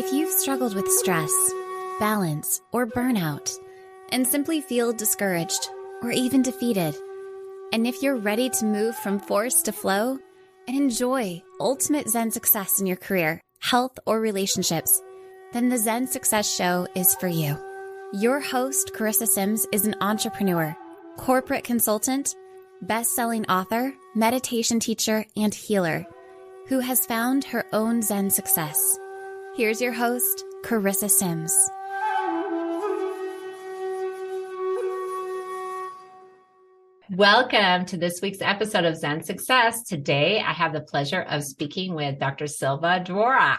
If you've struggled with stress, balance, or burnout, and simply feel discouraged or even defeated, and if you're ready to move from force to flow and enjoy ultimate Zen success in your career, health, or relationships, then the Zen Success Show is for you. Your host, Carissa Sims, is an entrepreneur, corporate consultant, best-selling author, meditation teacher, and healer who has found her own Zen success. Here's your host, Carissa Sims. Welcome to this week's episode of Zen Success. Today, I have the pleasure of speaking with Dr. Sylva Dvorak.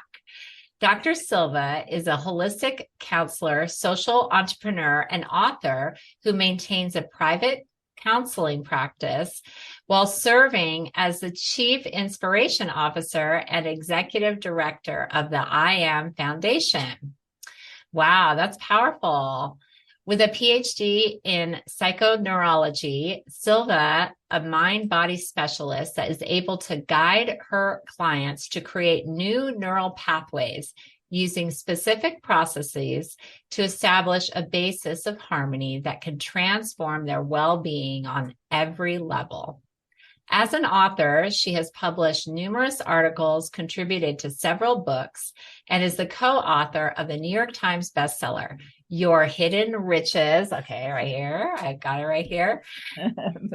Dr. Sylva is a holistic counselor, social entrepreneur, and author who maintains a private counseling practice while serving as the Chief Inspiration Officer and Executive Director of the I Am Foundation. Wow, that's powerful. With a Ph.D. in Psychoneurology, Sylva, a mind-body specialist that is able to guide her clients to create new neural pathways using specific processes to establish a basis of harmony that can transform their well-being on every level. As an author, she has published numerous articles, contributed to several books, and is the co-author of the New York Times bestseller, Your Hidden Riches. Okay, right here. I got it right here.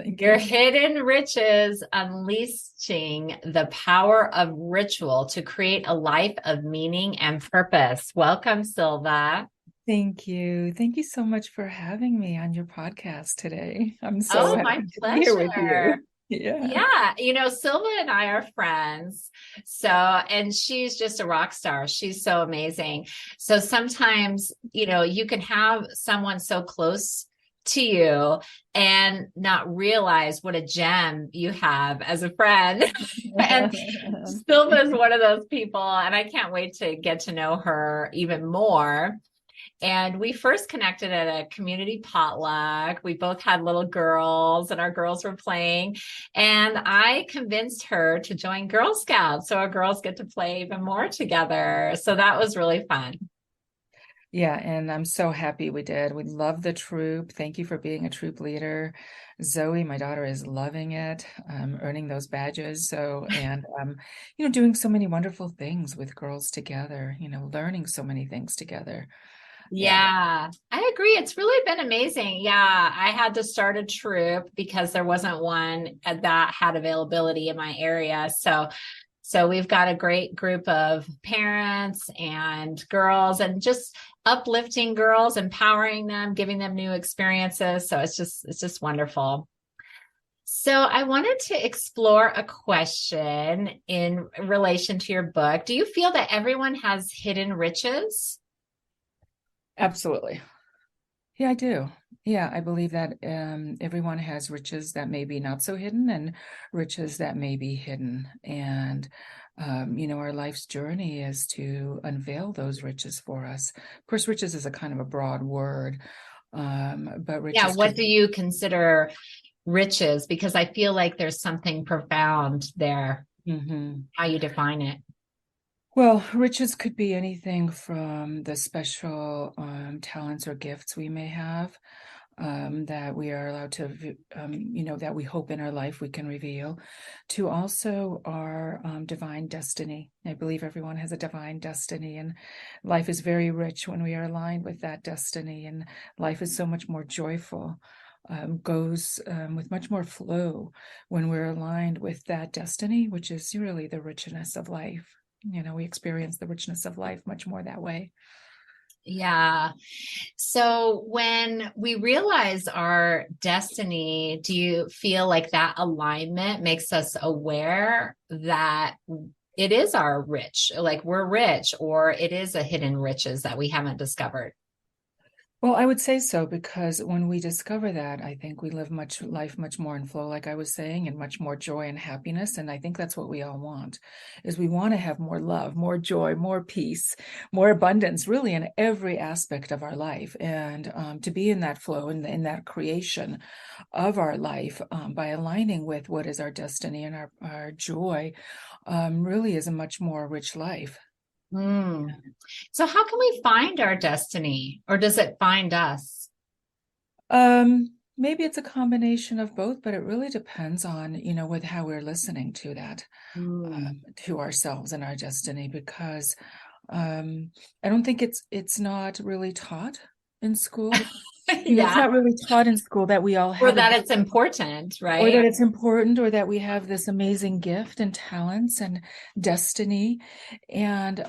Your Hidden Riches, Unleashing the Power of Ritual to Create a Life of Meaning and Purpose. Welcome, Sylva. Thank you. Thank you so much for having me on your podcast today. I'm so happy my to pleasure. be here with you. Yeah. You know, Sylva and I are friends. And she's just a rock star. She's so amazing. So sometimes, you can have someone so close to you and not realize what a gem you have as a friend. And Sylva is one of those people, and I can't wait to get to know her even more. And we first connected at a community potluck. We both had little girls and our girls were playing. And I convinced her to join Girl Scouts so our girls get to play even more together. So that was really fun. Yeah, and I'm so happy we did. We love the troop. Thank you for being a troop leader. Zoe, my daughter, is loving it, earning those badges. Doing so many wonderful things with girls together, learning so many things together. Yeah, I agree. It's really been amazing. Yeah, I had to start a troop because there wasn't one that had availability in my area. So we've got a great group of parents and girls and just uplifting girls, empowering them, giving them new experiences. So it's just wonderful. So I wanted to explore a question in relation to your book. Do you feel that everyone has hidden riches? Absolutely. Yeah, I do. Yeah, I believe that everyone has riches that may be not so hidden and riches that may be hidden. And, our life's journey is to unveil those riches for us. Of course, riches is a kind of a broad word, but riches. Yeah, what do you consider riches? Because I feel like there's something profound there, how you define it. Well, riches could be anything from the special talents or gifts we may have that we are allowed to, that we hope in our life we can reveal, to also our divine destiny. I believe everyone has a divine destiny, and life is very rich when we are aligned with that destiny, and life is so much more joyful. Goes with much more flow when we're aligned with that destiny, which is really the richness of life. We experience the richness of life much more that way. Yeah. So when we realize our destiny, do you feel like that alignment makes us aware that it is our rich, like we're rich, or it is a hidden riches that we haven't discovered? Well, I would say so, because when we discover that, I think we live life much more in flow, like I was saying, and much more joy and happiness. And I think that's what we all want, is we want to have more love, more joy, more peace, more abundance, really in every aspect of our life. And to be in that flow and in that creation of our life by aligning with what is our destiny and our joy really is a much more rich life. Mm. So how can we find our destiny, or does it find us? Maybe it's a combination of both, but it really depends on, with how we're listening to that, Mm. to ourselves and our destiny, because I don't think it's not really taught in school. It's Yeah. not really taught in school that we all Or have that it's important, or right? that it's important, or that we have this amazing gift and talents and destiny. And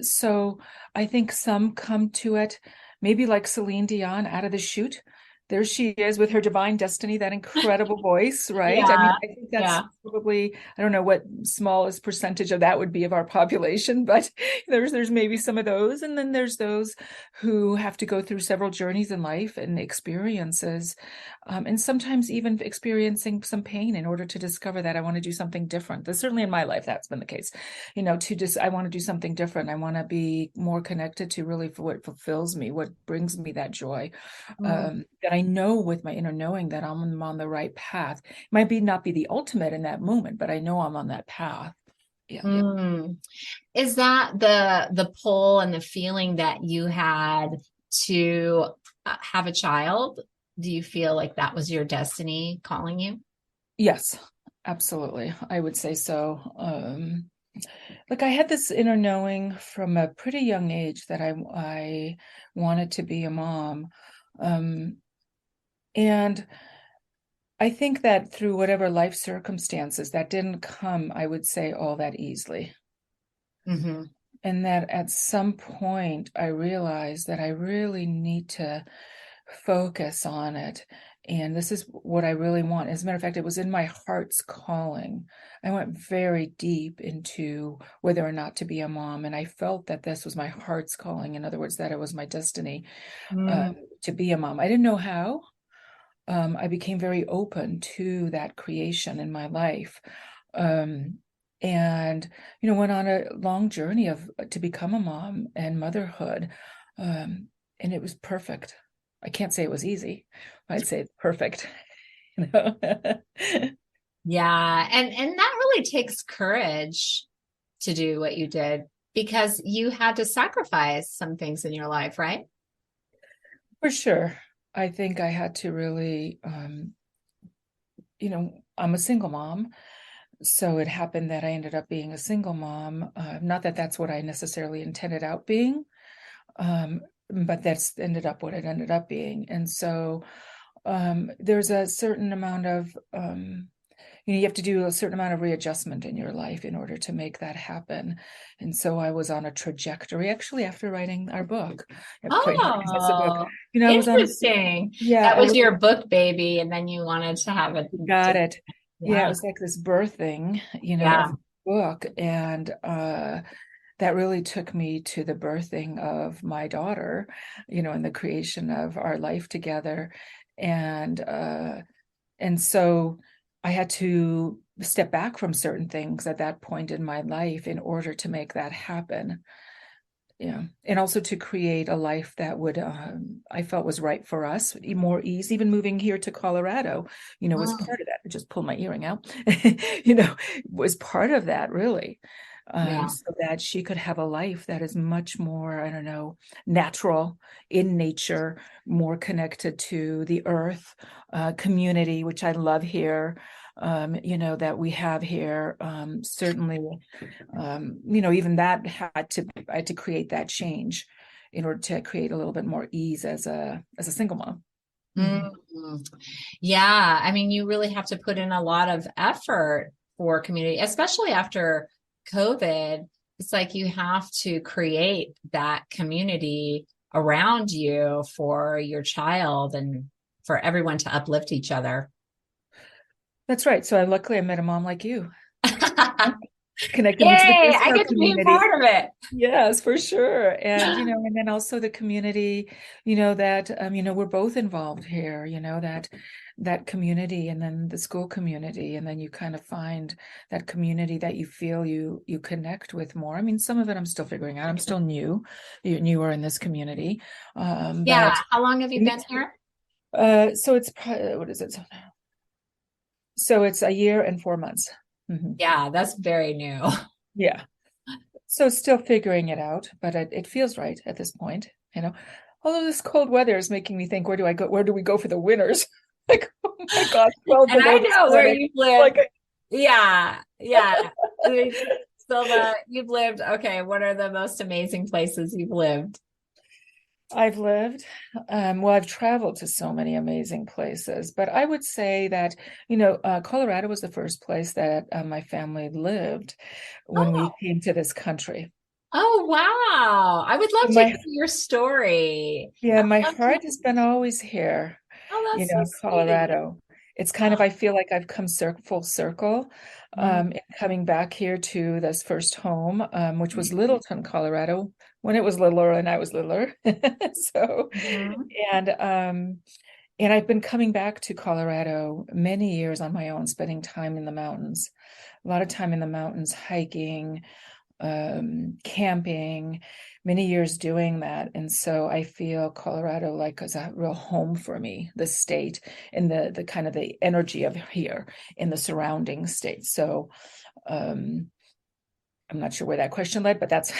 so I think some come to it, maybe like Celine Dion out of the chute. There she is with her divine destiny, that incredible voice, right? I mean, Yeah. I think that's Yeah. probably, I don't know what smallest percentage of that would be of our population, but there's maybe some of those. And then there's those who have to go through several journeys in life and experiences, and sometimes even experiencing some pain in order to discover that I want to do something different. That's certainly in my life, that's been the case. I want to do something different. I want to be more connected to really for what fulfills me, what brings me that joy. Mm. That I know with my inner knowing that I'm on the right path. It might be not be the ultimate in that moment, but I know I'm on that path. Yeah, yeah. Mm. Is that the pull and the feeling that you had to have a child? Do you feel like that was your destiny calling you? Yes, absolutely. I would say so. Like I had this inner knowing from a pretty young age that I wanted to be a mom. Um, and I think that through whatever life circumstances, that didn't come, I would say, all that easily. Mm-hmm. And that at some point I realized that I really need to focus on it. And this is what I really want. As a matter of fact, it was in my heart's calling. I went very deep into whether or not to be a mom. And I felt that this was my heart's calling. In other words, that it was my destiny Mm. to be a mom. I didn't know how. I became very open to that creation in my life. Um, and went on a long journey of to become a mom and motherhood. Um, and it was perfect. I can't say it was easy. I'd say it's perfect. you know? Yeah. And that really takes courage to do what you did because you had to sacrifice some things in your life, right? For sure. I think I had to really, I'm a single mom. So it happened that I ended up being a single mom. Not that that's what I necessarily intended out being, um, but that's ended up what it ended up being. And so there's a certain amount of, you have to do a certain amount of readjustment in your life in order to make that happen. And so I was on a trajectory, actually, after writing our book. Quite funny, that's a book. Oh, I was on, interesting. yeah, That it was was, your book baby, and then you wanted to have a got it. Yeah, it yeah, was like this birthing, of yeah. the book. And that really took me to the birthing of my daughter, and the creation of our life together. And so I had to step back from certain things at that point in my life in order to make that happen. Yeah. And also to create a life that would, I felt was right for us, more ease. Even moving here to Colorado, was Oh, part of that. I just pulled my earring out, was part of that, really. yeah. So that she could have a life that is much more, I don't know, natural in nature, more connected to the earth, community, which I love here, that we have here. Certainly, even that I had to create that change in order to create a little bit more ease as a single mom. Mhm. Mhm. Yeah. I mean, you really have to put in a lot of effort for community, especially after COVID. It's like you have to create that community around you for your child and for everyone to uplift each other. That's right. So luckily I met a mom like you, connected me to the Yay, Girl I Scout get to be a community. part of it. Yes, for sure. And then also the community, that, we're both involved here, that community, and then the school community. And then you kind of find that community that you feel you connect with more. I mean, some of it I'm still figuring out. I'm still newer in this community. Yeah. But How long have you been here? so it's, what is it? So it's a year and 4 months. Mhm. Yeah, that's very new. Yeah. So still figuring it out, but it feels right at this point, you know. Although this cold weather is making me think, where do I go? Where do we go for the winters? Like, oh my gosh, 12 And I below this know where morning. you've lived. Like, Yeah, yeah. I mean, Silva, you've lived. Okay, what are the most amazing places you've lived? I've lived, well, I've traveled to so many amazing places, but I would say that, Colorado was the first place that my family lived when we Oh, came to this country. oh, wow. I would love to My hear your story. Yeah, I my would love to. heart has been always here, Oh, that's so in sweet. Colorado. It's kind of, Oh, I feel like I've come full circle, mhm. in coming back here to this first home, which was Littleton, Colorado, when it was littler and I was littler. So, Mhm. and and I've been coming back to Colorado many years on my own, spending time in the mountains, a lot of time in the mountains, hiking, camping, many years doing that. And so I feel Colorado like is a real home for me, the state, and the kind of the energy of here in the surrounding states. So um, I'm not sure where that question led, but that's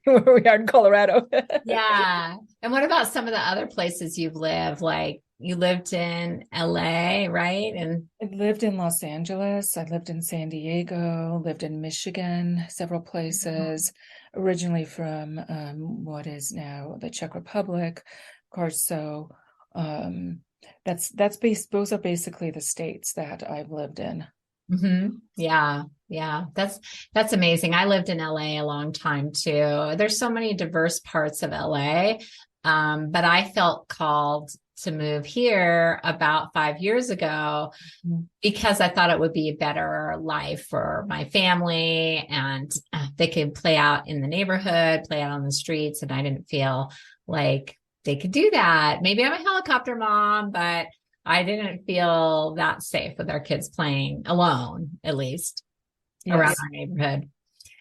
where we are in Colorado. Yeah. And what about some of the other places you've lived? Like you lived in LA, right? And I lived in Los Angeles. I lived in San Diego, lived in Michigan, several places, originally from what is now the Czech Republic, of course. So um, those are basically the states that I've lived in. Yeah, yeah. That's amazing. I lived in LA a long time too. There's so many diverse parts of LA. But I felt called to move here about 5 years ago Mhm. because I thought it would be a better life for my family and they could play out in the neighborhood, play out on the streets, and I didn't feel like they could do that. Maybe I'm a helicopter mom, but I didn't feel that safe with our kids playing alone, at least around Yes, our neighborhood.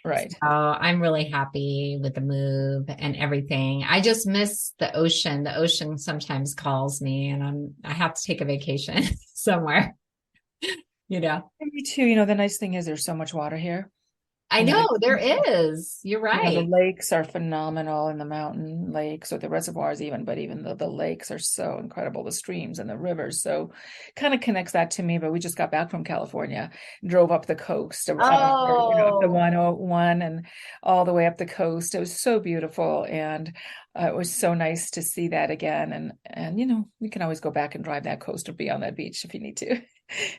So right. I'm really happy with the move and everything. I just miss the ocean. The ocean sometimes calls me and I have to take a vacation somewhere, you know. Me too. The nice thing is there's so much water here. I You know, know the there is. You're the right. lakes are phenomenal in the mountain lakes or the reservoirs even, but even the lakes are so incredible, the streams and the rivers. So kind of connects that to me. But we just got back from California, drove up the coast, up the Oh, 101 and all the way up the coast. It was so beautiful. And it was so nice to see that again. And we can always go back and drive that coast or be on that beach if you need to.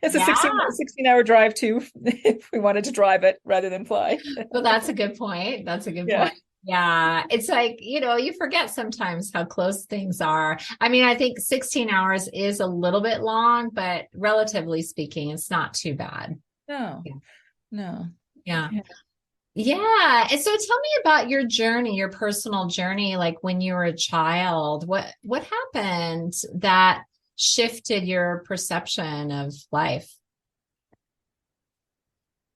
It's a yeah. 16-hour drive too, if we wanted to drive it rather than fly. Well, that's a good point. That's a good Yeah. point. Yeah. It's like, you forget sometimes how close things are. I mean, I think 16 hours is a little bit long, but relatively speaking, it's not too bad. No, Yeah. no. Yeah. Yeah. Yeah. And so tell me about your journey, your personal journey, like when you were a child. What happened that shifted your perception of life?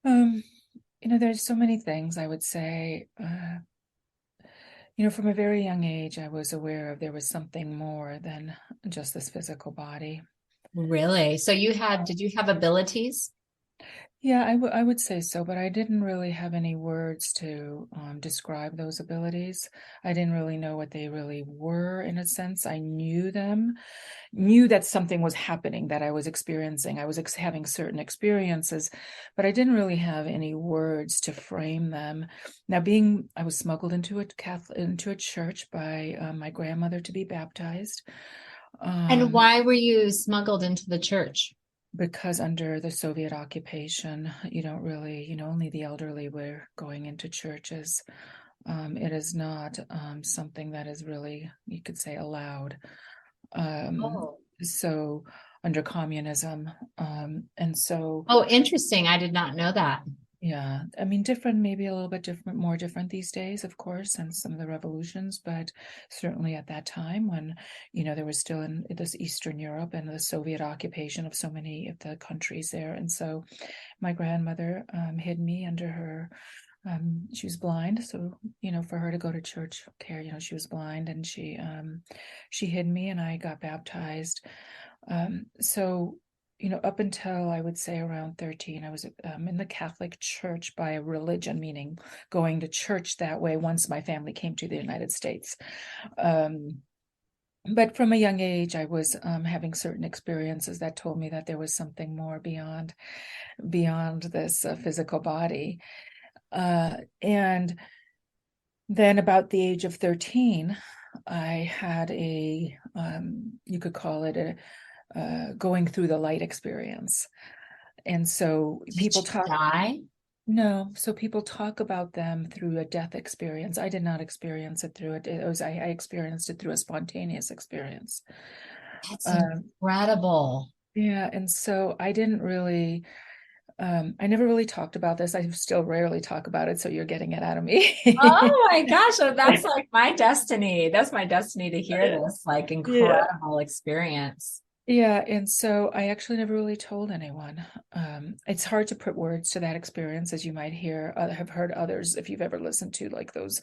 Um, there's so many things I would say. From a very young age, I was aware of there was something more than just this physical body. Really? So did you have abilities? Yeah, I would say so, but I didn't really have any words to describe those abilities. I didn't really know what they really were in a sense. I knew them, knew that something was happening, that I was experiencing. I was having certain experiences, but I didn't really have any words to frame them. Now, I was smuggled into a church by my grandmother to be baptized. And Um, why were you smuggled into the church? because under the Soviet occupation, you don't really, only the elderly were going into churches. It is not something that is really, you could say, allowed. Um, Oh. so under communism, and so Oh, interesting. I did not know that. yeah, I mean, different, maybe a little bit different, more different these days, of course, and some of the revolutions, but certainly at that time when, there was still in this Eastern Europe and the Soviet occupation of so many of the countries there. And so my grandmother hid me under her, she was blind. So, for her to go to church care, she was blind and she hid me and I got baptized. So up until I would say around 13, I was in the Catholic Church by religion, meaning going to church that way once my family came to the United States. But from a young age, I was having certain experiences that told me that there was something more beyond this physical body. And then about the age of 13, I had you could call it a going through the light experience. And so people talk. Die? No, so people talk about them through a death experience. I did not experience it through it. I experienced it through a spontaneous experience. That's incredible. Yeah, and so I didn't really. I never really talked about this. I still rarely talk about it, so you're getting it out of me. Oh my gosh, so that's like my destiny. That's my destiny to hear this like incredible experience. Yeah, and so I actually never really told anyone. It's hard to put words to that experience, as you might have heard others, if you've ever listened to like those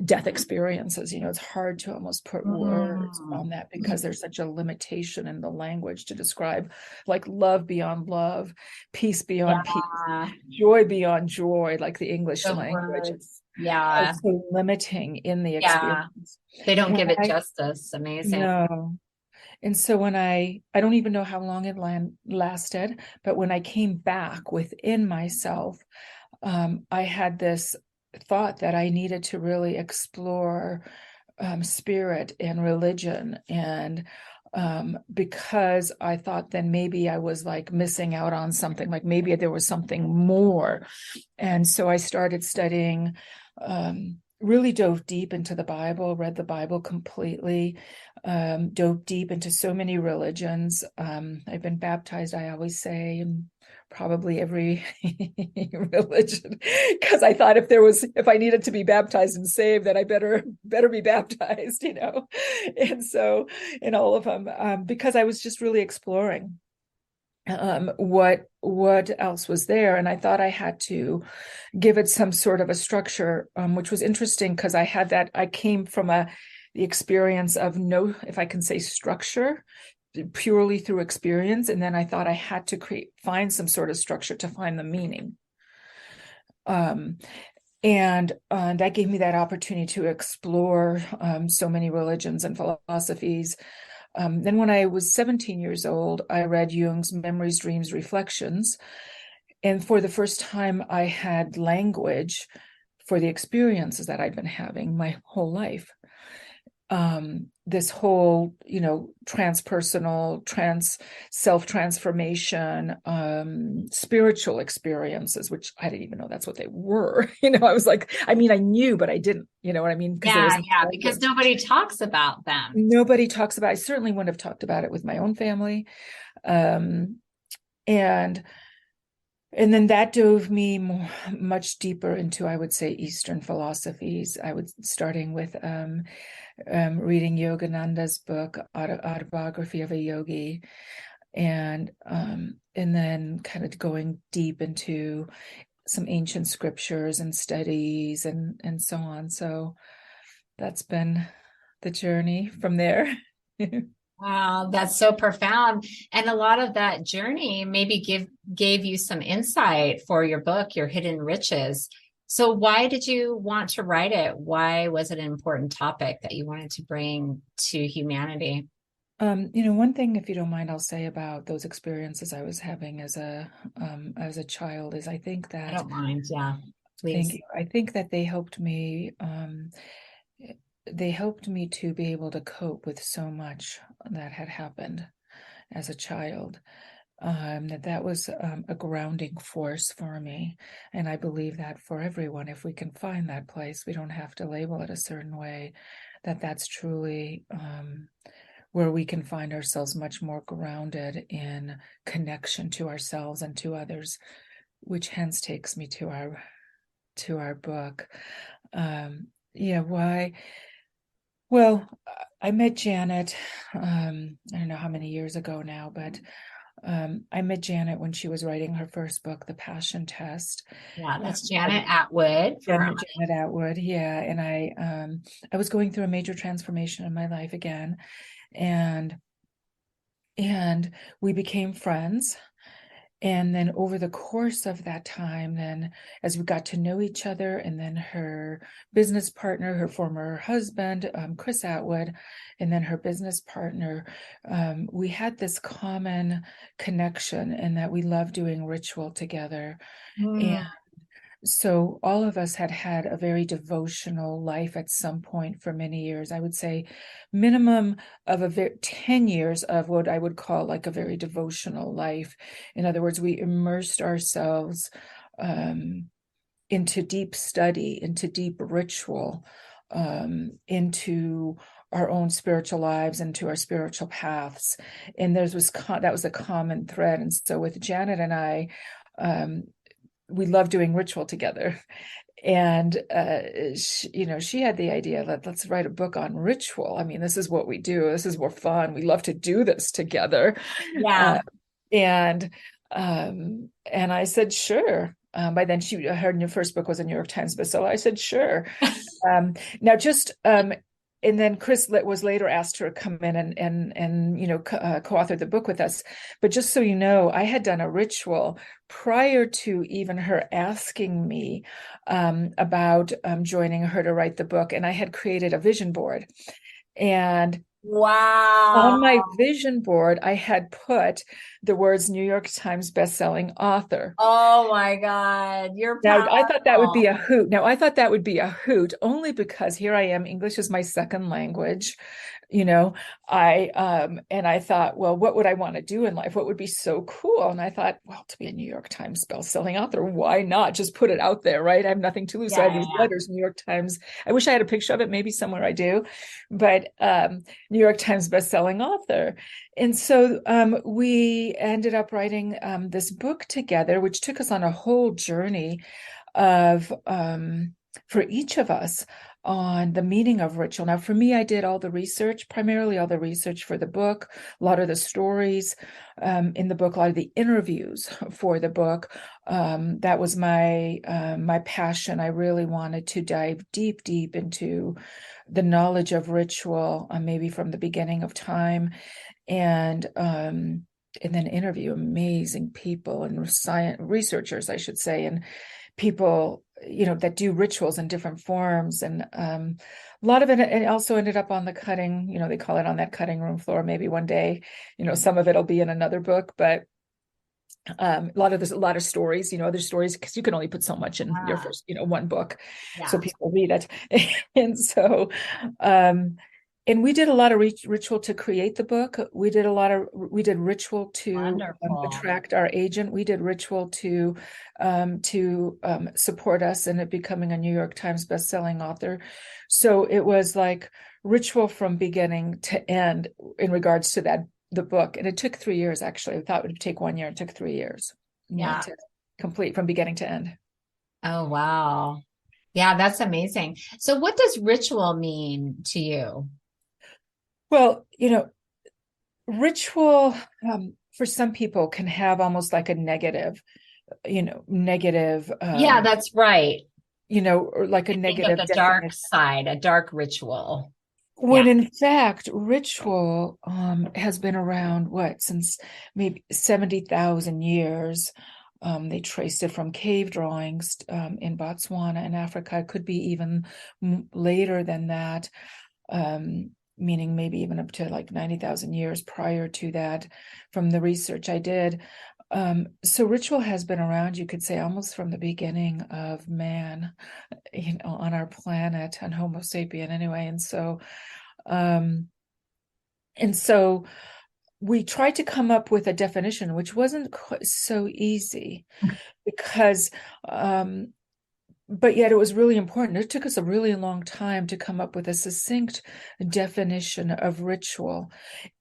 death experiences. It's hard to almost put words on that because there's such a limitation in the language to describe like love beyond love, peace beyond peace, joy beyond joy, like the English language. Yeah. It's so limiting in the experience. They don't give it justice. Amazing. No. And so when I don't even know how long it lasted, but when I came back within myself, I had this thought that I needed to really explore spirit and religion. And because I thought then maybe I was like missing out on something, like maybe there was something more. And so I started studying, really dove deep into the Bible, read the Bible completely, dove deep into so many religions. I've been baptized, I always say, in probably every religion, because I thought if I needed to be baptized and saved, then I better be baptized, And so in all of them, because I was just really exploring what else was there, and I thought I had to give it some sort of a structure, which was interesting because I came from the experience of no, if I can say, structure purely through experience, and then I thought I had to find some sort of structure to find the meaning. And that gave me that opportunity to explore so many religions and philosophies. Then when I was 17 years old, I read Jung's Memories, Dreams, Reflections. And for the first time, I had language for the experiences that I'd been having my whole life. This whole, transpersonal, self-transformation, spiritual experiences, which I didn't even know that's what they were. I was like, I knew, but I didn't, you know what I mean? Because nobody talks about them. Nobody talks about, I certainly wouldn't have talked about it with my own family. And then that dove me much deeper into, I would say, Eastern philosophies. Starting with reading Yogananda's book, Autobiography of a Yogi, and then kind of going deep into some ancient scriptures and studies and so on. So that's been the journey from there. Wow, that's so profound. And a lot of that journey maybe gave you some insight for your book, Your Hidden Riches. So why did you want to write it? Why was it an important topic that you wanted to bring to humanity? One thing, if you don't mind, I'll say about those experiences I was having as a child is I think that I don't mind. Yeah, please. I think that they helped me. They helped me to be able to cope with so much that had happened as a child. That was a grounding force for me. And I believe that for everyone, if we can find that place, we don't have to label it a certain way, that's truly where we can find ourselves much more grounded in connection to ourselves and to others, which hence takes me to our book. Why? Well, I met Janet, I don't know how many years ago now, but I met Janet when she was writing her first book, The Passion Test. Yeah, that's Janet Atwood. Janet Atwood, yeah. And I was going through a major transformation in my life again, and we became friends. And then over the course of that time, then as we got to know each other, and then her business partner, her former husband, Chris Atwood, and then her business partner, we had this common connection in that we love doing ritual together. And so all of us had had a very devotional life at some point for many years. I would say minimum of 10 years of what I would call like a very devotional life. In other words, we immersed ourselves into deep study, into deep ritual, into our own spiritual lives, into our spiritual paths. And that was a common thread. And so with Janet and I, we love doing ritual together. And, she had the idea that let's write a book on ritual. I mean, this is what we do. This is more fun. We love to do this together. Yeah. And I said, sure. By then her first book was a New York Times bestseller. I said, sure. And then Chris was later asked her to come in and co-author the book with us. But just so you know, I had done a ritual prior to even her asking me about joining her to write the book. And I had created a vision board. And wow. On my vision board, I had put the words New York Times bestselling author. Oh my God, you're Now, I thought that would be a powerful. hoot only because here I am, English is my second language. I thought, well, what would I want to do in life? What would be so cool? And I thought, well, to be a New York Times best-selling author, why not just put it out there, right? I have nothing to lose. So I have these letters, New York Times. I wish I had a picture of it, maybe somewhere I do, but New York Times best-selling author. And so we ended up writing this book together, which took us on a whole journey of for each of us on the meaning of ritual. Now, for me, I did primarily all the research for the book, a lot of the stories in the book, a lot of the interviews for the book. That was my passion. I really wanted to dive deep into the knowledge of ritual, maybe from the beginning of time, and then interview amazing people and researchers, I should say, and people that do rituals in different forms. And a lot of it also ended up on the cutting, they call it on that cutting room floor. Maybe one day, some of it'll be in another book, but there's a lot of stories, other stories, because you can only put so much in your first, one book. So people read it. And so, and we did a lot of ritual to create the book. We did ritual to attract our agent. We did ritual to support us in it becoming a New York Times bestselling author. So it was like ritual from beginning to end in regards to the book. And it took 3 years, actually. I thought it would take 1 year. It took 3 years to complete from beginning to end. Oh, wow. Yeah, that's amazing. So what does ritual mean to you? Well, ritual for some people can have almost like a negative. Yeah, that's right. Or like a negative the dark side, a dark ritual. When in fact, ritual has been around since maybe 70,000 years. They traced it from cave drawings in Botswana and Africa. It could be even later than that, meaning maybe even up to like 90,000 years prior to that from the research I did. So ritual has been around, you could say, almost from the beginning of man, on our planet, on Homo sapien anyway. And so we tried to come up with a definition, which wasn't quite so easy because, but yet it was really important. It took us a really long time to come up with a succinct definition of ritual,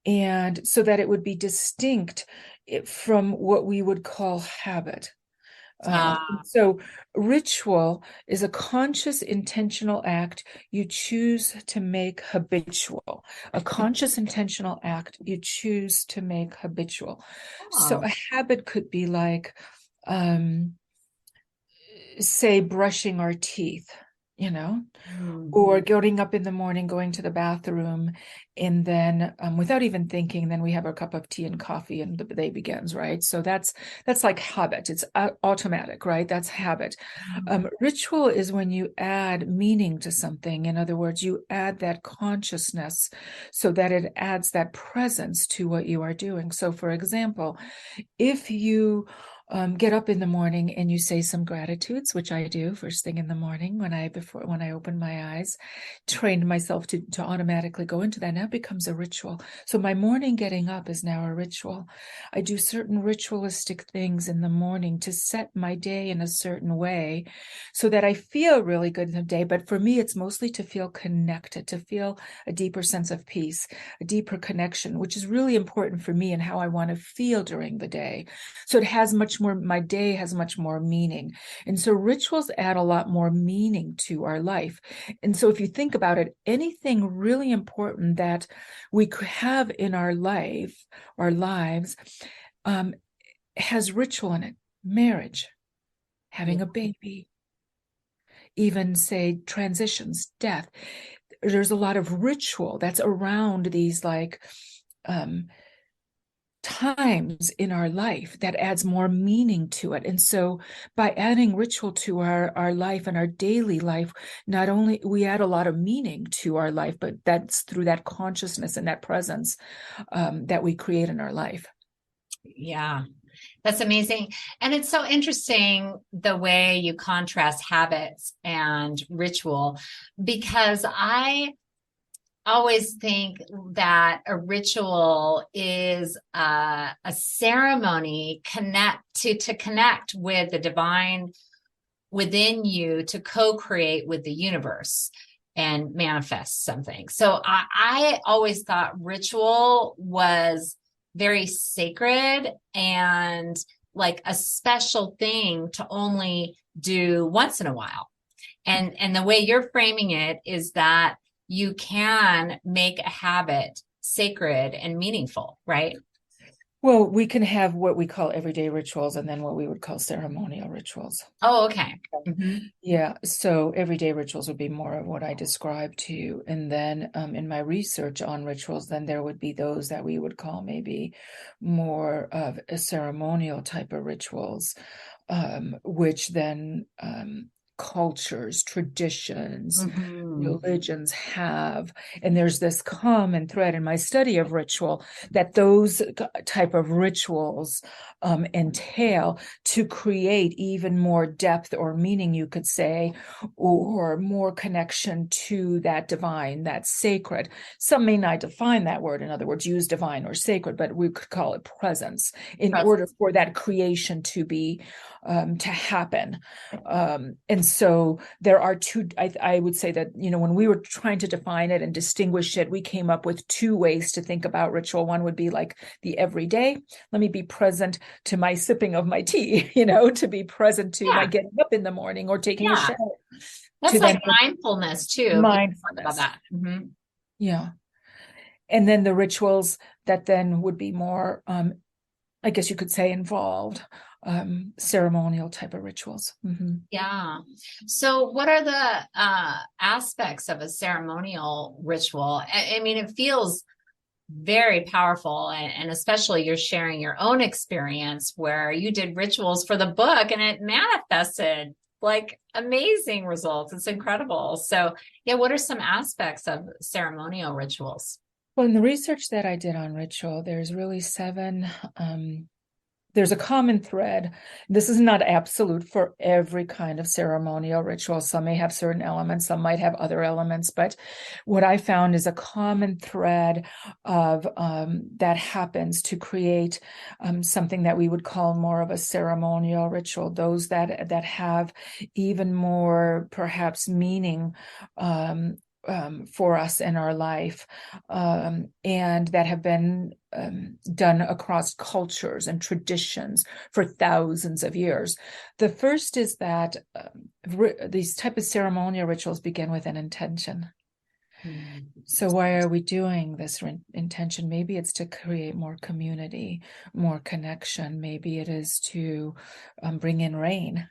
and so that it would be distinct from what we would call habit. So ritual is a conscious, intentional act you choose to make habitual. A conscious, intentional act you choose to make habitual. So a habit could be like, say, brushing our teeth. you know, Mm. or getting up in the morning, going to the bathroom, and then without even thinking, then we have our cup of tea and coffee and the day begins, right? So that's like habit. It's automatic, right? That's habit. Ritual is when you add meaning to something. In other words, you add that consciousness so that it adds that presence to what you are doing. So for example, if you get up in the morning and you say some gratitudes, which I do first thing in the morning when I open my eyes, trained myself to automatically go into that. Now it becomes a ritual. So my morning getting up is now a ritual. I do certain ritualistic things in the morning to set my day in a certain way so that I feel really good in the day. But for me, it's mostly to feel connected, to feel a deeper sense of peace, a deeper connection, which is really important for me and how I want to feel during the day. So it has much more, my day has much more meaning. And so rituals add a lot more meaning to our life. And so if you think about it, anything really important that we could have in our life, our lives, has ritual in it. Marriage, having a baby, even say transitions, death. There's a lot of ritual that's around these like times in our life that adds more meaning to it. And so by adding ritual to our life and our daily life, not only we add a lot of meaning to our life, but that's through that consciousness and that presence that we create in our life. Yeah, that's amazing. And it's so interesting the way you contrast habits and ritual, because I always think that a ritual is a ceremony to connect with the divine within you, to co-create with the universe and manifest something. So I always thought ritual was very sacred and like a special thing to only do once in a while. And the way you're framing it is that you can make a habit sacred and meaningful, right? Well, we can have what we call everyday rituals and then what we would call ceremonial rituals. Oh, okay. Mm-hmm. Yeah, so everyday rituals would be more of what I described to you. And then in my research on rituals, then there would be those that we would call maybe more of a ceremonial type of rituals, which then cultures, traditions, religions have. And there's this common thread in my study of ritual that those type of rituals entail to create even more depth or meaning, you could say, or more connection to that divine, that sacred. Some may not define that word, in other words, use divine or sacred, but we could call it presence in order for that creation to be to happen. And so there are two, I would say that, you know, when we were trying to define it and distinguish it, we came up with two ways to think about ritual. One would be like the everyday, let me be present to my sipping of my tea, you know, to be present to my getting up in the morning or taking a shower. That's like mindfulness too. Mindfulness. About that. Mm-hmm. Yeah. And then the rituals that then would be more, I guess you could say, involved ceremonial type of rituals. Mm-hmm. Yeah. So what are the aspects of a ceremonial ritual? I mean, it feels very powerful, and especially you're sharing your own experience where you did rituals for the book and it manifested like amazing results. It's incredible. So yeah, what are some aspects of ceremonial rituals? Well, in the research that I did on ritual, there's really 7 there's a common thread. This is not absolute for every kind of ceremonial ritual. Some may have certain elements, some might have other elements, but what I found is a common thread of that happens to create something that we would call more of a ceremonial ritual. Those that have even more perhaps meaning for us in our life, and that have been done across cultures and traditions for thousands of years. The first is that these type of ceremonial rituals begin with an intention. So why are we doing this intention? Maybe it's to create more community, more connection. Maybe it is to bring in rain.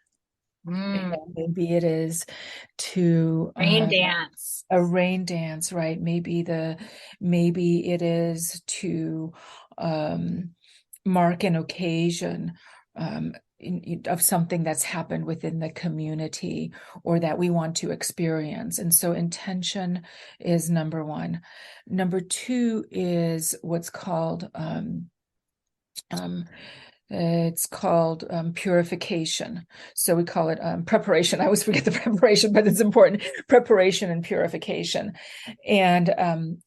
Mm, Maybe it is to rain dance. a rain dance, right? Maybe it is to mark an occasion of something that's happened within the community or that we want to experience. And so intention is number one. Number two is what's called it's called purification. So we call it preparation. I always forget the preparation, but it's important. Preparation and purification. And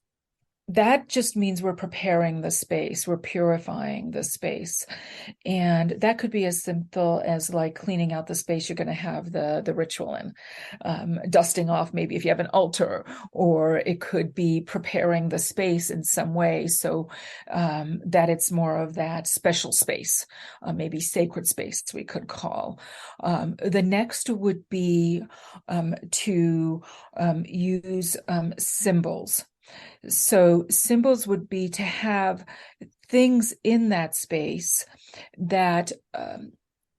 that just means we're preparing the space, we're purifying the space. And that could be as simple as like cleaning out the space you're going to have the ritual in, dusting off maybe if you have an altar, or it could be preparing the space in some way so that it's more of that special space, maybe sacred space we could call. The next would be to use symbols. So symbols would be to have things in that space that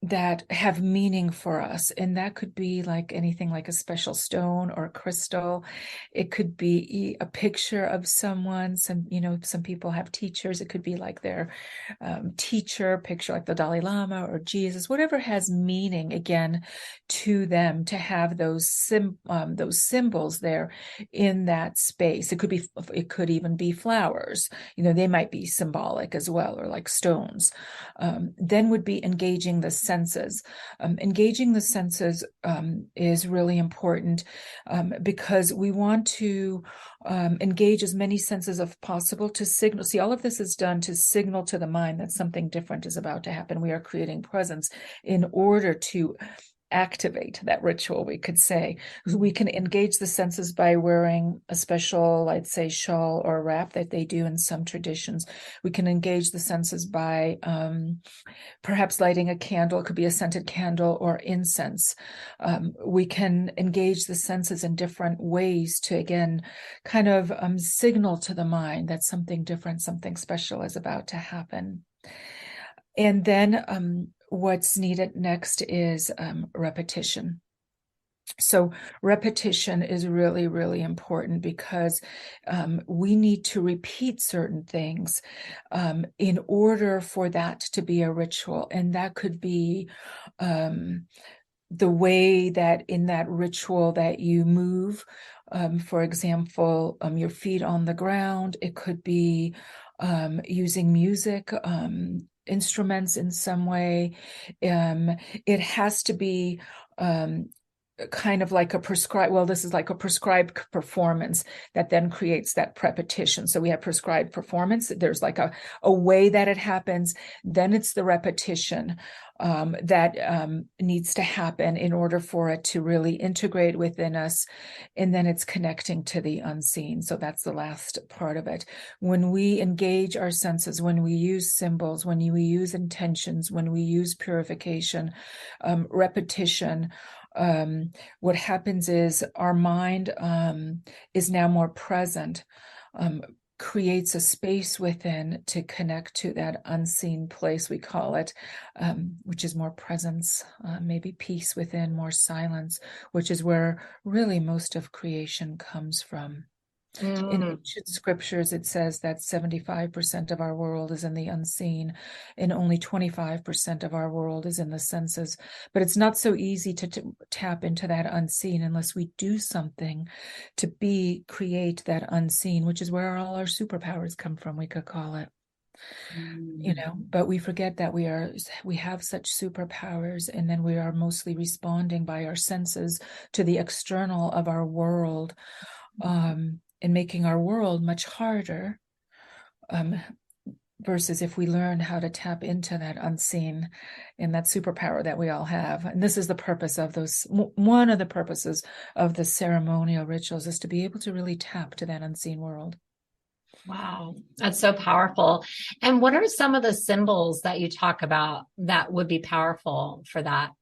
that have meaning for us. And that could be like anything like a special stone or a crystal. It could be a picture of someone. Some people have teachers. It could be like their teacher picture, like the Dalai Lama or Jesus, whatever has meaning again to them, to have those symbols there in that space. It could even be flowers. They might be symbolic as well, or like stones. Then would be engaging the senses. Engaging the senses is really important because we want to engage as many senses as possible to signal. See, all of this is done to signal to the mind that something different is about to happen. We are creating presence in order to activate that ritual, we could say. We can engage the senses by wearing a special, I'd say, shawl or wrap that they do in some traditions. We can engage the senses by perhaps lighting a candle. It could be a scented candle or incense. We can engage the senses in different ways to, again, kind of signal to the mind that something different, something special is about to happen. And then what's needed next is repetition. So repetition is really, really important because we need to repeat certain things in order for that to be a ritual. And that could be the way that in that ritual that you move, for example, your feet on the ground. It could be using music, instruments in some way. It has to be kind of like this is like a prescribed performance that then creates that repetition. So we have prescribed performance. There's like a way that it happens. Then it's the repetition that needs to happen in order for it to really integrate within us. And then it's connecting to the unseen. So that's the last part of it. When we engage our senses, when we use symbols, when we use intentions, when we use purification, repetition, what happens is our mind is now more present, creates a space within to connect to that unseen place, we call it, which is more presence, maybe peace within, more silence, which is where really most of creation comes from. In ancient scriptures, it says that 75% of our world is in the unseen and only 25% of our world is in the senses. But it's not so easy to tap into that unseen unless we do something to create that unseen, which is where all our superpowers come from, we could call it. But we forget that we have such superpowers, and then we are mostly responding by our senses to the external of our world. And making our world much harder, versus if we learn how to tap into that unseen and that superpower that we all have. And this is the purpose of one of the purposes of the ceremonial rituals, is to be able to really tap to that unseen world. Wow, that's so powerful. And what are some of the symbols that you talk about that would be powerful for that?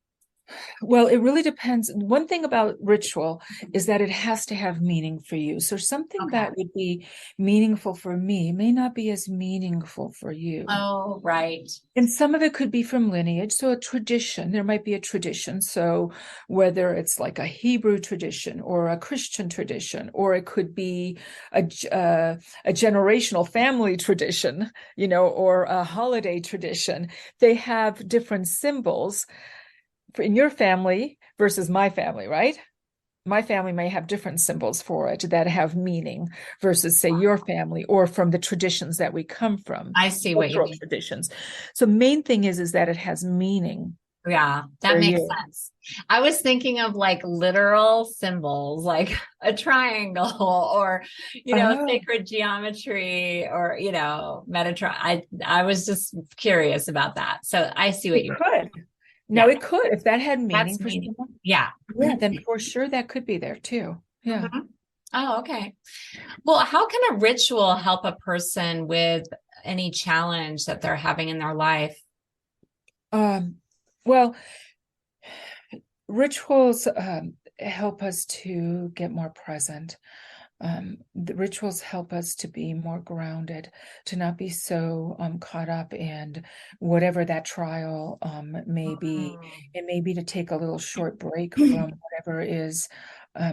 Well, it really depends. One thing about ritual is that it has to have meaning for you. So something Okay. that would be meaningful for me may not be as meaningful for you. Oh, right. And some of it could be from lineage. So a tradition, there might be a tradition. So whether it's like a Hebrew tradition or a Christian tradition, or it could be a generational family tradition, or a holiday tradition, they have different symbols in your family versus my family, right? My family may have different symbols for it that have meaning versus, say, your family, or from the traditions that we come from, I see what you cultural mean. traditions. So main thing is that it has meaning Yeah, that for makes you. sense. I was thinking of like literal symbols, like a triangle or, Oh, sacred geometry or, Metatron. I was just curious about that. So I see what it you, could. Now yeah, it could, if that had meaning that's for meaning. someone, Yeah. yeah, then for sure that could be there too. Yeah. Mhm. Oh, okay. Well, how can a ritual help a person with any challenge that they're having in their life? Well, rituals help us to get more present. The rituals help us to be more grounded, to not be so caught up in whatever that trial may be. It may be to take a little short break from whatever is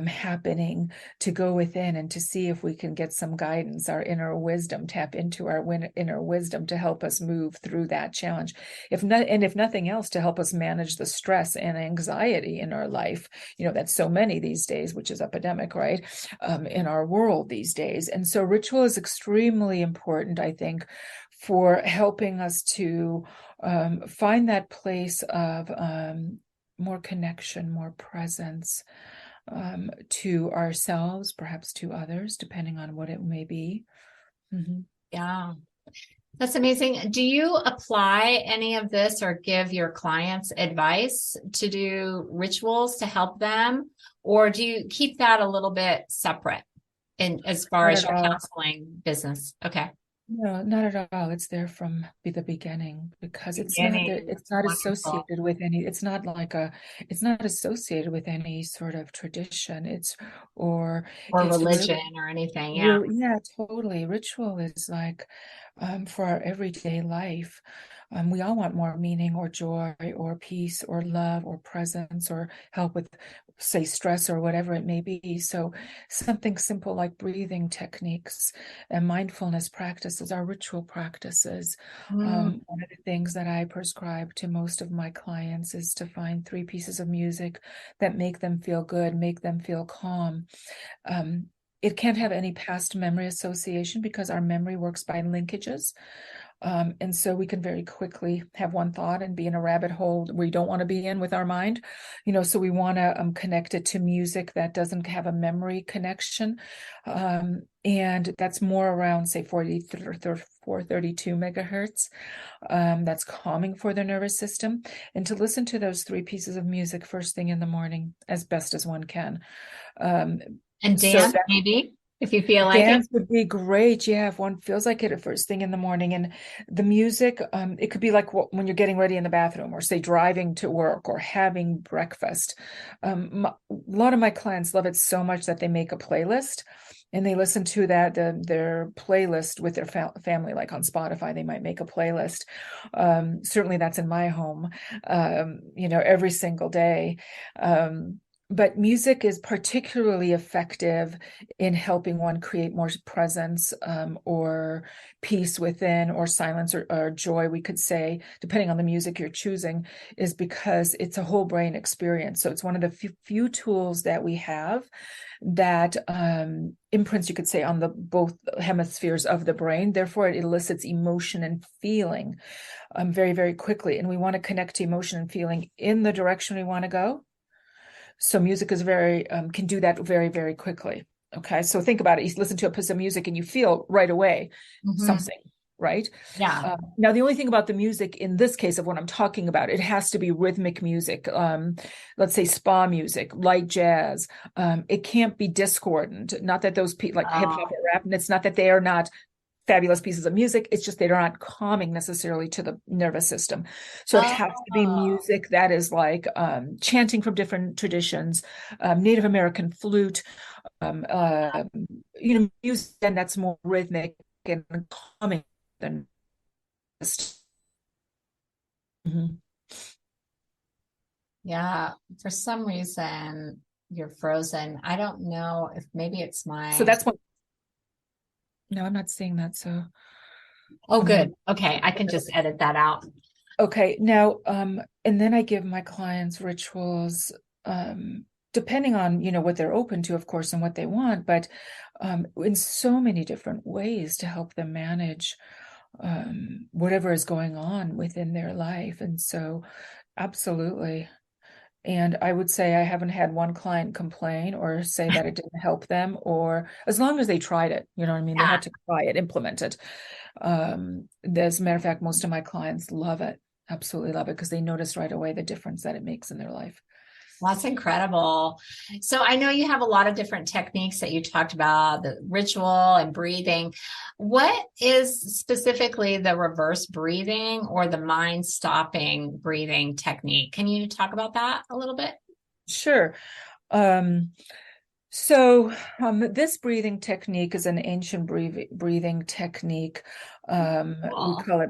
happening, to go within and to see if we can get some guidance, our inner wisdom, tap into our inner wisdom to help us move through that challenge. If nothing else, to help us manage the stress and anxiety in our life, that's so many these days, which is epidemic, right? In our world these days. And so ritual is extremely important, I think, for helping us to find that place of more connection, more presence, to ourselves, perhaps to others, depending on what it may be. Mm-hmm. Yeah. That's amazing. Do you apply any of this or give your clients advice to do rituals to help them? Or do you keep that a little bit separate in as far Not as at your all. counseling business? Okay. No, not at all. It's there from the beginning, because it's not there, Beginning. it's not Wonderful. associated with any, it's not associated with any sort of tradition. Or Or it's religion really, or anything. Yeah. real, yeah, totally. Ritual is like for our everyday life. We all want more meaning or joy or peace or love or presence or help with, say, stress or whatever it may be. So something simple like breathing techniques and mindfulness practices are ritual practices. Mm. One of the things that I prescribe to most of my clients is to find 3 pieces of music that make them feel good, make them feel calm. Um, it can't have any past memory association, because our memory works by linkages. And so we can very quickly have one thought and be in a rabbit hole we don't want to be in with our mind. So we want to connect it to music that doesn't have a memory connection. And that's more around, say, 432 megahertz. That's calming for the nervous system. And to listen to those 3 pieces of music first thing in the morning as best as one can. Um, And so dance, maybe, if you feel like it. Dance would be great. Yeah, if one feels like it at first thing in the morning. And the music, it could be like when you're getting ready in the bathroom, or say driving to work, or having breakfast. A lot of my clients love it so much that they make a playlist and they listen to their playlist with their family, like on Spotify. They might make a playlist. Certainly that's in my home, every single day. But music is particularly effective in helping one create more presence, or peace within, or silence, or joy, we could say, depending on the music you're choosing, is because it's a whole brain experience. So it's one of the few tools that we have that imprints, you could say, on the both hemispheres of the brain. Therefore, it elicits emotion and feeling very, very quickly. And we want to connect to emotion and feeling in the direction we want to go. So music is can do that very, very quickly. Okay, so think about it. You listen to a piece of music and you feel right away Mhm. something, right? Yeah. Now, the only thing about the music in this case of what I'm talking about, it has to be rhythmic music. Let's say spa music, light jazz. It can't be discordant. Not that those people like hip hop Oh, or rap, and it's not that they are not fabulous pieces of music. It's just they're not calming necessarily to the nervous system. So it has to be Oh, music that is like chanting from different traditions, Native American flute, um, uh, music and that's more rhythmic and calming than just. Mhm. yeah. For some reason, you're frozen. I don't know if maybe it's So my. that's what. No, I'm not seeing that. So Oh, I'm gonna. good. Okay, I can just edit that out. Okay, now, and then I give my clients rituals, depending on, what they're open to, of course, and what they want, but in so many different ways to help them manage whatever is going on within their life. And so, absolutely. And I would say I haven't had one client complain or say that it didn't help them, or as long as they tried it, you know what I mean? They Yeah. had to try it, implement it. As a matter of fact, most of my clients love it, absolutely love it, because they notice right away the difference that it makes in their life. Well, that's incredible. So I know you have a lot of different techniques that you talked about, the ritual and breathing. What is specifically the reverse breathing or the mind stopping breathing technique? Can you talk about that a little bit? Sure. Um, this breathing technique is an ancient breathing technique. We Cool. call it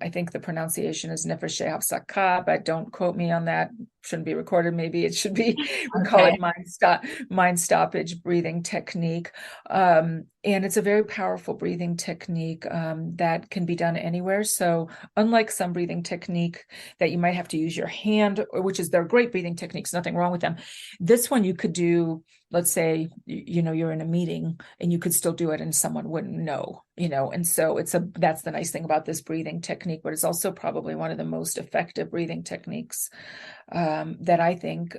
I think the pronunciation is Nefesh Hafsaka, but don't quote me on that. Shouldn't be recorded. Maybe it should be. We call Okay. it mind stoppage breathing technique. And it's a very powerful breathing technique that can be done anywhere. So unlike some breathing technique that you might have to use your hand, which is they're great breathing techniques, nothing wrong with them. This one you could do, let's say, you're in a meeting and you could still do it and someone wouldn't know, and so that's the nice thing about this breathing technique, but it's also probably one of the most effective breathing techniques that I think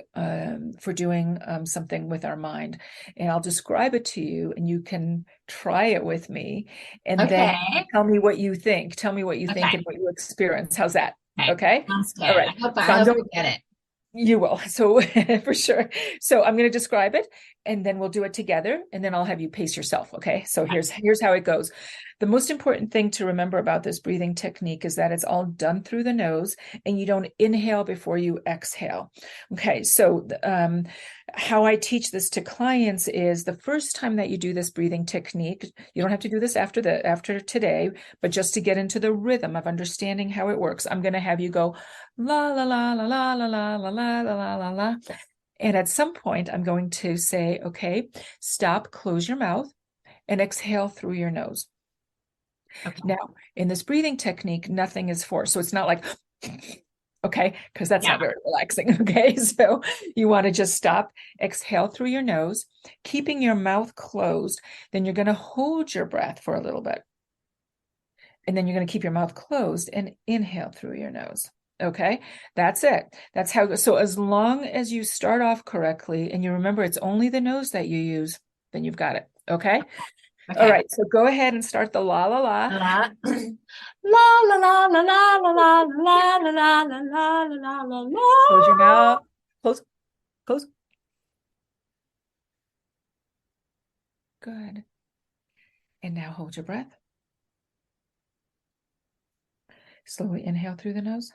for doing something with our mind. And I'll describe it to you and you can try it with me and then Okay. tell me what you think. Tell me what you think Okay. and what you experience. How's that? Okay. Okay. Sounds good. All right. I So I'm hope going I get it. you will. So for sure. So I'm going to describe it and then we'll do it together and then I'll have you pace yourself. Okay. So Okay. here's how it goes. The most important thing to remember about this breathing technique is that it's all done through the nose and you don't inhale before you exhale. Okay. So how I teach this to clients is the first time that you do this breathing technique, you don't have to do this after today, but just to get into the rhythm of understanding how it works, I'm going to have you go la la la la la la la la la la la la. And at some point, I'm going to say, okay, stop, close your mouth, and exhale through your nose. Okay. Now, in this breathing technique, nothing is forced. So it's not like, okay, because that's Yeah. not very relaxing. Okay. So you want to just stop, exhale through your nose, keeping your mouth closed. Then you're going to hold your breath for a little bit. And then you're going to keep your mouth closed and inhale through your nose. Okay, that's it. That's how. So as long as you start off correctly and you remember it's only the nose that you use, then you've got it. Okay. All Okay. right. So go ahead and start the la la la. La la la la la la la la la la la la la la la Close your la. mouth. Close. Close. Good. And now hold your breath. Slowly inhale through the nose.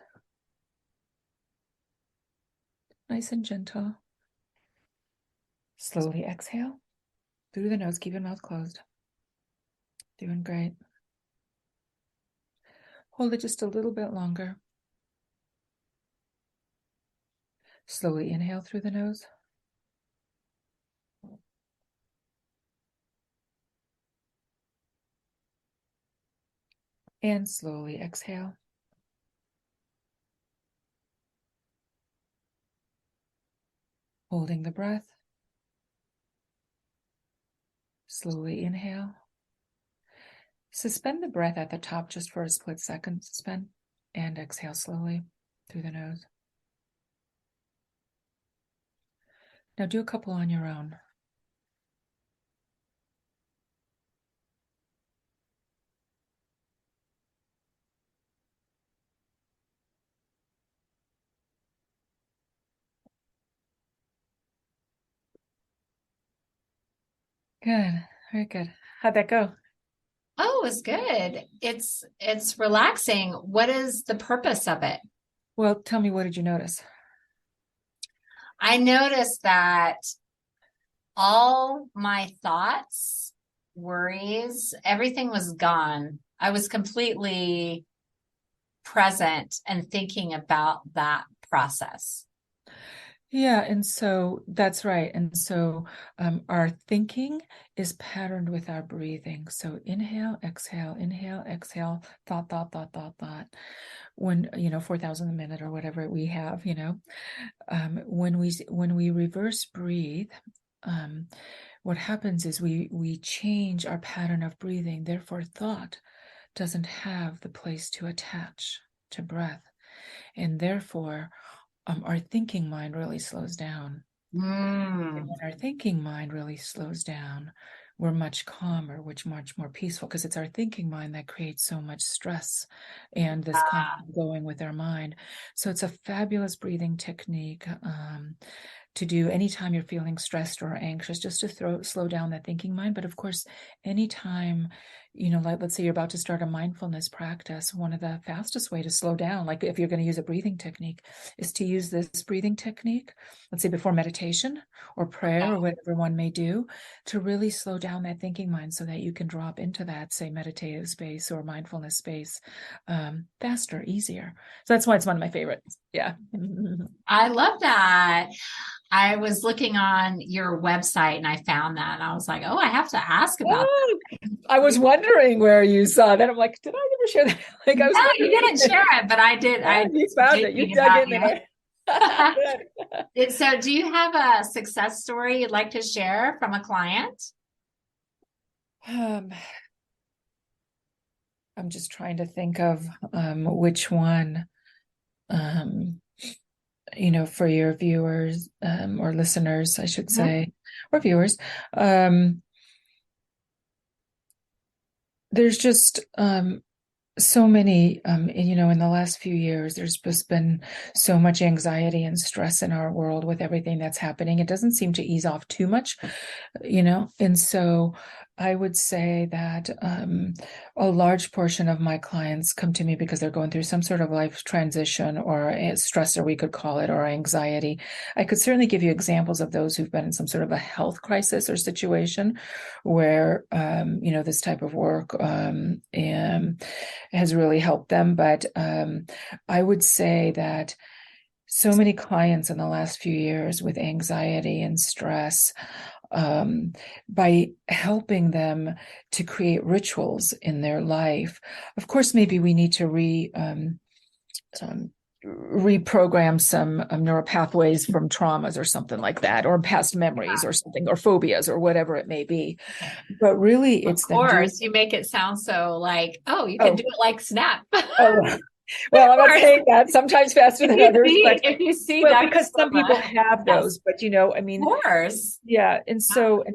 Nice and gentle. Slowly exhale through the nose. Keep your mouth closed. Doing great. Hold it just a little bit longer. Slowly inhale through the nose. And slowly exhale. Holding the breath. Slowly inhale. Suspend the breath at the top just for a split second. Suspend and exhale slowly through the nose. Now do a couple on your own. Good. Very good. How'd that go? Oh, it's good. It's relaxing. What is the purpose of it? Well, tell me, what did you notice? I noticed that all my thoughts, worries, everything was gone. I was completely present and thinking about that process. Yeah, and so that's right. And so our thinking is patterned with our breathing. So inhale, exhale, thought, thought, thought, thought, thought. When, 4,000 a minute or whatever we have, when we reverse breathe, what happens is we change our pattern of breathing. Therefore, thought doesn't have the place to attach to breath. And therefore, our thinking mind really slows down. And Mm. when our thinking mind really slows down, we're much calmer, which much more peaceful, because it's our thinking mind that creates so much stress and this constant going with our mind. So it's a fabulous breathing technique to do anytime you're feeling stressed or anxious, just to slow down that thinking mind. But of course, anytime, like let's say you're about to start a mindfulness practice, one of the fastest way to slow down, like if you're going to use a breathing technique, is to use this breathing technique, let's say before meditation or prayer or whatever one may do, to really slow down that thinking mind so that you can drop into that, say, meditative space or mindfulness space faster, easier. So that's why it's one of my favorites. Yeah. I love that. I was looking on your website and I found that and I was like, oh, I have to ask about Oh, I was wondering where you saw that. I'm like, did I ever share that? Like, I was that. No, you wondering. didn't share it, but I did. Yeah, I you was found it. You thinking dug about in you. there. So, do you have a success story you'd like to share from a client? Um, I'm just trying to think of which one, for your viewers or listeners, I should say, or viewers. There's just so many, in the last few years, there's just been so much anxiety and stress in our world with everything that's happening. It doesn't seem to ease off too much, and so I would say that a large portion of my clients come to me because they're going through some sort of life transition or a stressor, we could call it, or anxiety. I could certainly give you examples of those who've been in some sort of a health crisis or situation where, this type of work has really helped them. But I would say that so many clients in the last few years with anxiety and stress, by helping them to create rituals in their life. Of course, maybe we need to reprogram some neural pathways from traumas or something like that, or past memories or something, or phobias or whatever it may be. But really, Of it's them doing. course, you make it sound so like, oh, you can Oh, do it like Snap. oh. Well, I'm not saying that, sometimes faster than others, but If you see well, Dr. because some people Silva, have yes, those, but I mean, of course. yeah. And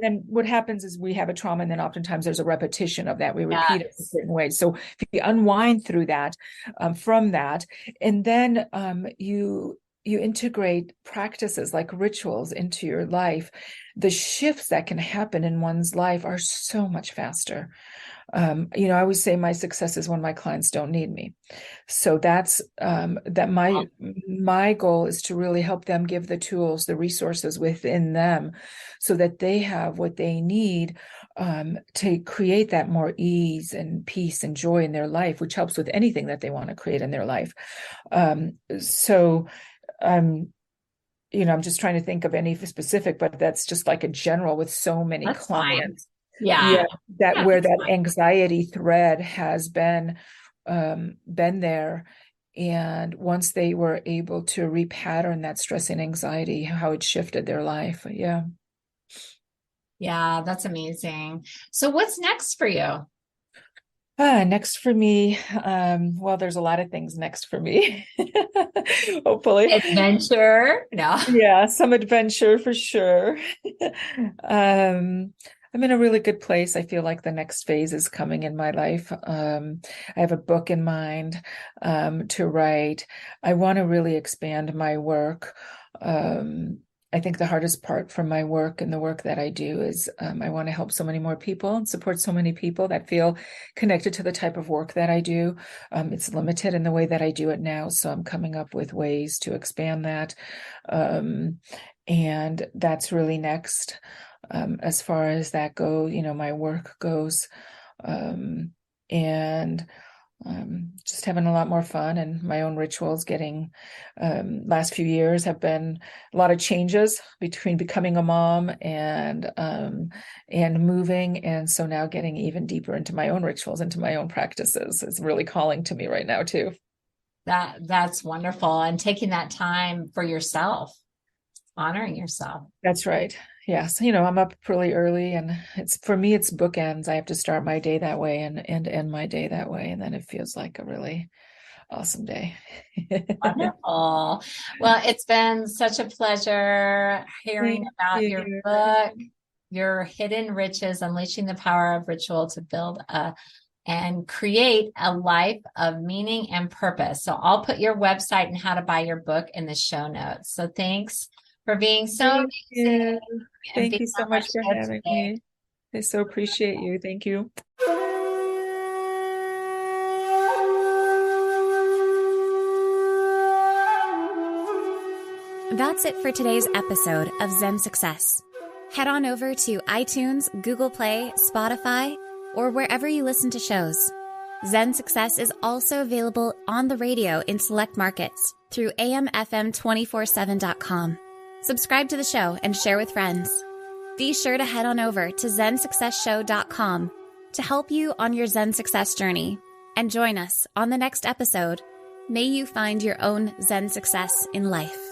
then what happens is we have a trauma, and then oftentimes there's a repetition of that. We repeat it in Yes. certain ways. So if you unwind through that, from that, and then you integrate practices like rituals into your life, the shifts that can happen in one's life are so much faster. I always say my success is when my clients don't need me. So that's that my goal is to really help them, give the tools, the resources within them, so that they have what they need to create that more ease and peace and joy in their life, which helps with anything that they want to create in their life. So I'm just trying to think of any specific, but that's just like a general with so many That's fine. clients. Yeah. Yeah, that Yeah, where that's that fine. anxiety thread has been there. And once they were able to repattern that stress and anxiety, how it shifted their life. Yeah. Yeah, that's amazing. So what's next for you? Next for me, well, there's a lot of things next for me. Hopefully. Adventure? No. Yeah, some adventure for sure. I'm in a really good place. I feel like the next phase is coming in my life. I have a book in mind to write. I want to really expand my work. I think the hardest part from my work and the work that I do is I want to help so many more people and support so many people that feel connected to the type of work that I do. It's limited in the way that I do it now, so I'm coming up with ways to expand that. And that's really next. As far as that goes, my work goes, and just having a lot more fun, and my own rituals last few years have been a lot of changes between becoming a mom and moving. And so now getting even deeper into my own rituals, into my own practices is really calling to me right now too. That's wonderful. And taking that time for yourself, honoring yourself. That's right. Yes. I'm up really early, and for me, it's bookends. I have to start my day that way and end my day that way. And then it feels like a really awesome day. Wonderful. Well, it's been such a pleasure hearing about your book, Your Hidden Riches, Unleashing the Power of Ritual to Build and Create a Life of Meaning and Purpose. So I'll put your website and how to buy your book in the show notes. So thanks for being so amazing. Thank you so much for having me. I so appreciate you. Thank you. That's it for today's episode of Zen Success. Head on over to iTunes, Google Play, Spotify, or wherever you listen to shows. Zen Success is also available on the radio in select markets through amfm247.com. Subscribe to the show and share with friends. Be sure to head on over to zensuccessshow.com to help you on your Zen success journey, and join us on the next episode. May you find your own Zen success in life.